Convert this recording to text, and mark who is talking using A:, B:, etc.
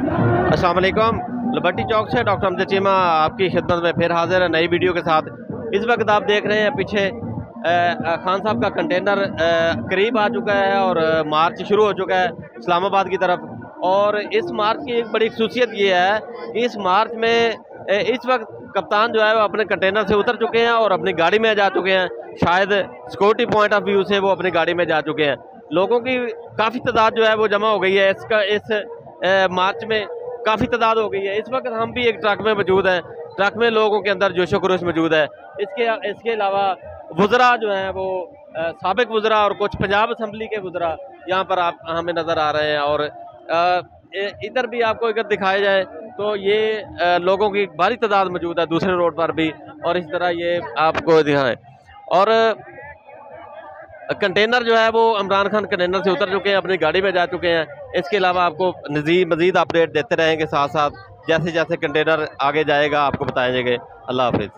A: अस्सलाम वालेकुम। लिबर्टी चौक से डॉक्टर अमजद चीमा आपकी खिदमत में फिर हाजिर है नई वीडियो के साथ। इस वक्त आप देख रहे हैं पीछे खान साहब का कंटेनर करीब आ चुका है और मार्च शुरू हो चुका है इस्लामाबाद की तरफ। और इस मार्च की एक बड़ी खसूसियत ये है कि इस मार्च में इस वक्त कप्तान जो है वो अपने कंटेनर से उतर चुके हैं और अपनी गाड़ी में जा चुके हैं। शायद सिक्योरिटी पॉइंट ऑफ व्यू से वो अपनी गाड़ी में जा चुके हैं। लोगों की काफ़ी तादाद जो है वो जमा हो गई है इस मार्च में काफ़ी तादाद हो गई है। इस वक्त हम भी एक ट्रक में मौजूद हैं। ट्रक में लोगों के अंदर जोशो खरोश मौजूद है। इसके अलावा वज़रा जो हैं वो साबिक वज़रा और कुछ पंजाब असम्बली के वज़रा यहाँ पर आप हमें नज़र आ रहे हैं। और इधर भी आपको अगर दिखाया जाए तो ये लोगों की भारी तादाद मौजूद है दूसरे रोड पर भी। और इस तरह ये आपको दिखाएं। और कंटेनर जो है वो इमरान खान कंटेनर से उतर चुके हैं, अपनी गाड़ी में जा चुके हैं। इसके अलावा आपको मज़ीद अपडेट देते रहेंगे साथ साथ। जैसे जैसे कंटेनर आगे जाएगा आपको बताए जाएंगे। अल्लाह हाफिज़।